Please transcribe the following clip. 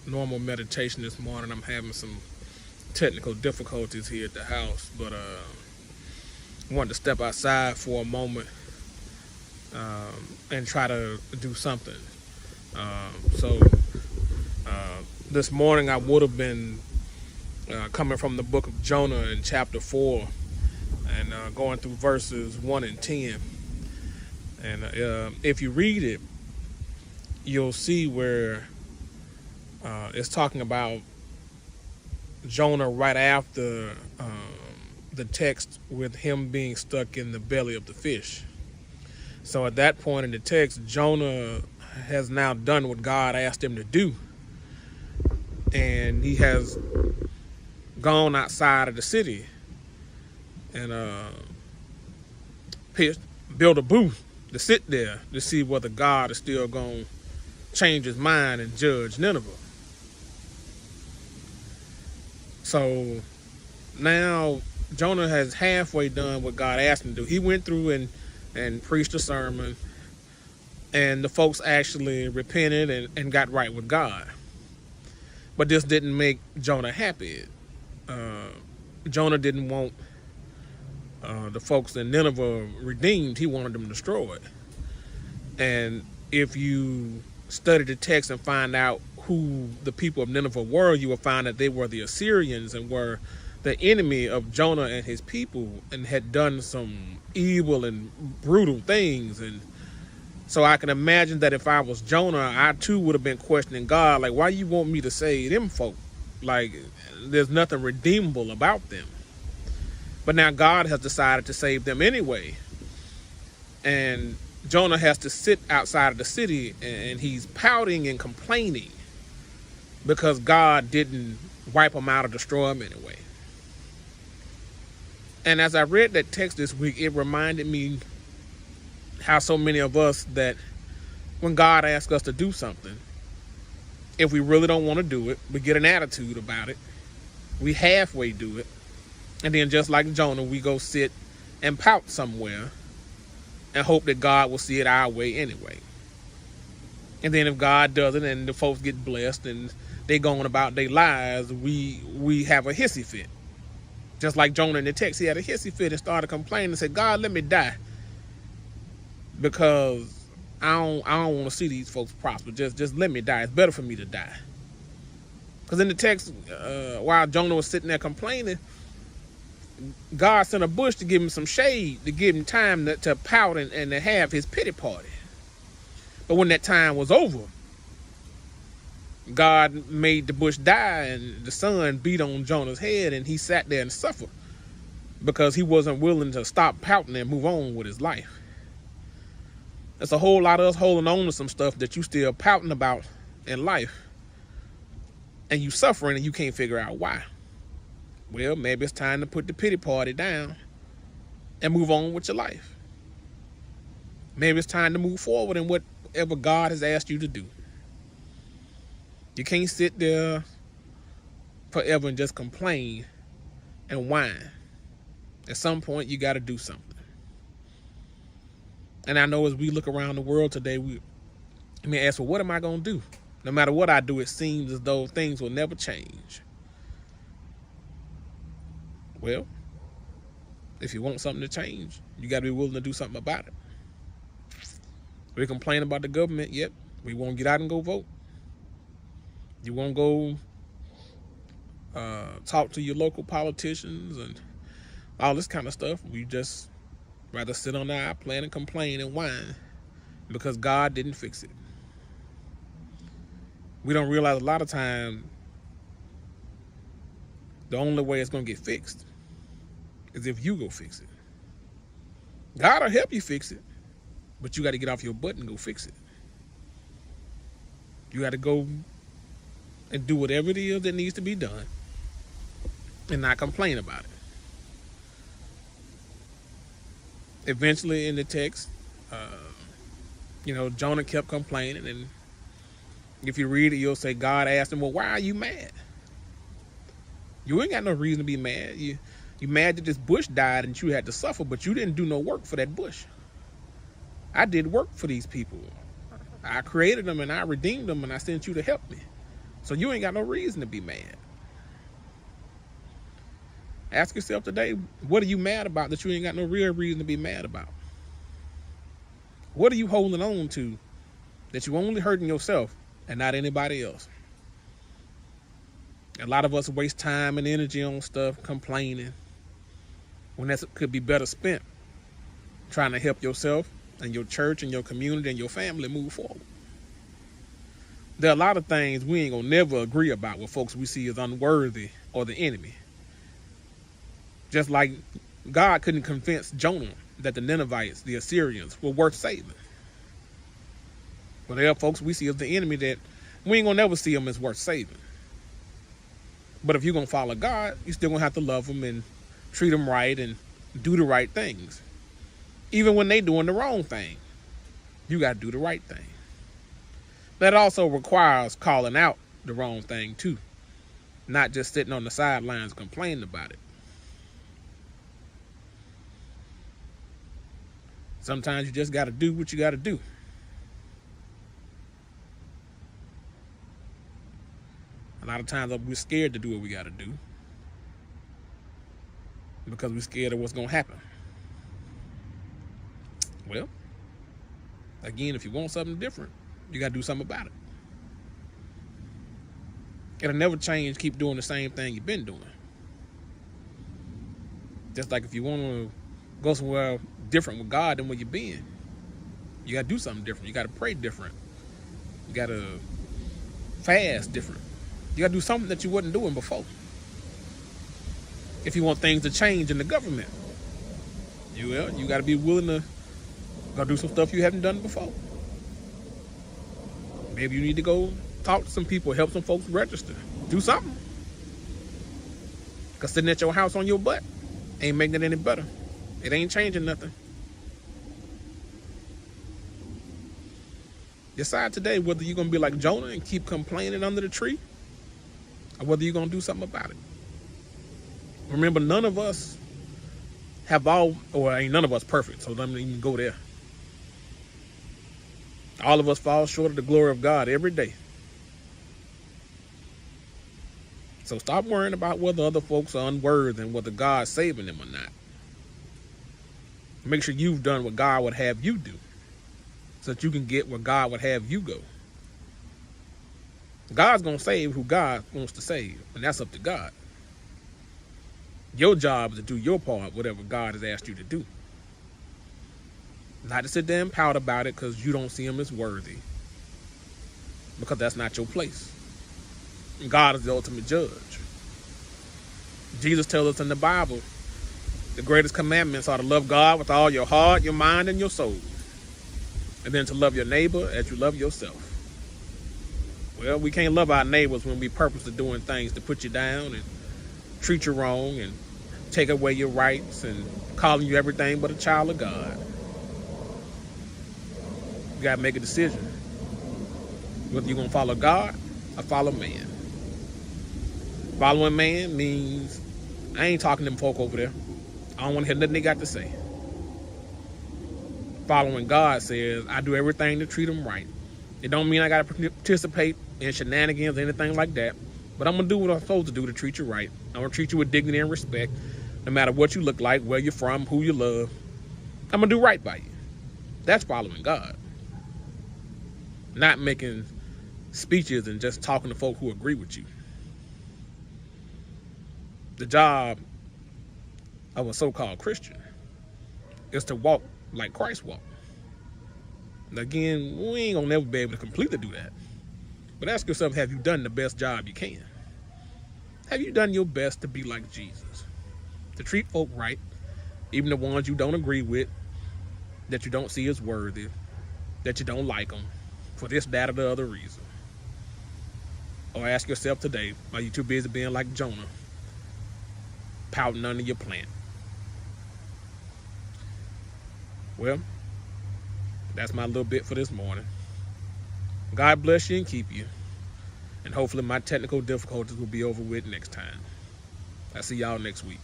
normal meditation this morning. I'm having some technical difficulties here at the house, but I wanted to step outside for a moment and try to do something. So this morning I would have been coming from the book of Jonah in chapter 4 and going through verses 1 and 10. And if you read it, you'll see where it's talking about Jonah right after the text with him being stuck in the belly of the fish. So at that point in the text, Jonah has now done what God asked him to do. And he has gone outside of the city and built a booth to sit there to see whether God is still going to change his mind and judge Nineveh. So now Jonah has halfway done what God asked him to do. He went through and preached a sermon, and the folks actually repented and got right with God. But this didn't make Jonah happy. Jonah didn't want the folks in Nineveh redeemed. He wanted them destroyed. And if you study the text and find out who the people of Nineveh were, you will find that they were the Assyrians and were the enemy of Jonah and his people and had done some evil and brutal things. And so I can imagine that if I was Jonah, I too would have been questioning God, like, why you want me to save them folk? Like, there's nothing redeemable about them. But now God has decided to save them anyway. And Jonah has to sit outside of the city and he's pouting and complaining because God didn't wipe him out or destroy him anyway. And as I read that text this week, it reminded me how so many of us that when God asks us to do something, if we really don't want to do it, we get an attitude about it. We halfway do it. And then just like Jonah, we go sit and pout somewhere and hope that God will see it our way anyway. And then if God doesn't and the folks get blessed and they go on about their lives, we have a hissy fit. Just like Jonah in the text, he had a hissy fit and started complaining and said, God, let me die. Because I don't want to see these folks prosper. Just let me die. It's better for me to die. Because in the text, while Jonah was sitting there complaining, God sent a bush to give him some shade, to give him time to pout and to have his pity party. But when that time was over, God made the bush die and the sun beat on Jonah's head and he sat there and suffered because he wasn't willing to stop pouting and move on with his life. There's a whole lot of us holding on to some stuff that you still pouting about in life and you suffering and you can't figure out why. Well, maybe it's time to put the pity party down and move on with your life. Maybe it's time to move forward in whatever God has asked you to do. You can't sit there forever and just complain and whine. At some point, you got to do something. And I know as we look around the world today, we may ask, well, what am I going to do? No matter what I do, it seems as though things will never change. Well, if you want something to change, you got to be willing to do something about it. We complain about the government, yet we won't get out and go vote. You won't go talk to your local politicians and all this kind of stuff. We just rather sit on our plan and complain and whine because God didn't fix it. We don't realize a lot of times the only way it's going to get fixed is if you go fix it. God will help you fix it, but you got to get off your butt and go fix it. You got to go and do whatever it is that needs to be done and not complain about it. Eventually in the text, Jonah kept complaining, and if you read it, you'll say God asked him, well, why are you mad? You ain't got no reason to be mad. You mad that this bush died and you had to suffer, but you didn't do no work for that bush. I did work for these people. I created them and I redeemed them and I sent you to help me. So you ain't got no reason to be mad. Ask yourself today, what are you mad about that you ain't got no real reason to be mad about? What are you holding on to that you only hurting yourself and not anybody else? A lot of us waste time and energy on stuff, complaining, when that could be better spent trying to help yourself and your church and your community and your family move forward. There are a lot of things we ain't gonna never agree about with folks we see as unworthy or the enemy. Just like God couldn't convince Jonah that the Ninevites, the Assyrians, were worth saving. But there are folks we see as the enemy that we ain't gonna never see them as worth saving. But if you're gonna follow God, you're still gonna have to love them and treat them right and do the right things. Even when they doing the wrong thing, you gotta do the right thing. That also requires calling out the wrong thing too, not just sitting on the sidelines complaining about it. Sometimes you just got to do what you got to do. A lot of times we're scared to do what we got to do because we're scared of what's going to happen. Well, again, if you want something different, you got to do something about it. It'll never change. Keep doing the same thing you've been doing. Just like if you want to go somewhere different with God than where you've been, you got to do something different. You got to pray different. You got to fast different. You got to do something that you wasn't doing before. If you want things to change in the government, you got to be willing to go do some stuff you haven't done before. Maybe you need to go talk to some people, help some folks register. Do something. Because sitting at your house on your butt ain't making it any better. It ain't changing nothing. Decide today whether you're going to be like Jonah and keep complaining under the tree or whether you're going to do something about it. Remember, none of us ain't none of us perfect, so let me even go there. All of us fall short of the glory of God every day. So stop worrying about whether other folks are unworthy and whether God's saving them or not. Make sure you've done what God would have you do so that you can get where God would have you go. God's going to save who God wants to save, and that's up to God. Your job is to do your part, whatever God has asked you to do. Not to sit there and pout about it because you don't see him as worthy, because that's not your place. God is the ultimate judge. Jesus tells us in the Bible, the greatest commandments are to love God with all your heart, your mind, and your soul. And then to love your neighbor as you love yourself. Well, we can't love our neighbors when we purposely doing things to put you down and treat you wrong and take away your rights and calling you everything but a child of God. You got to make a decision. Whether you're going to follow God or follow man. Following man means I ain't talking to them folk over there. I don't want to hear nothing they got to say. Following God says, I do everything to treat them right. It don't mean I got to participate in shenanigans or anything like that, but I'm going to do what I'm supposed to do to treat you right. I'm going to treat you with dignity and respect, no matter what you look like, where you're from, who you love. I'm going to do right by you. That's following God. Not making speeches and just talking to folk who agree with you. The job of a so-called Christian is to walk like Christ walked. Again, we ain't gonna never be able to completely do that. But ask yourself, have you done the best job you can? Have you done your best to be like Jesus? To treat folk right, even the ones you don't agree with, that you don't see as worthy, that you don't like them, for this, that, or the other reason. Or ask yourself today, are you too busy being like Jonah, pouting under your plant? Well, that's my little bit for this morning. God bless you and keep you. And hopefully my technical difficulties will be over with next time. I'll see y'all next week.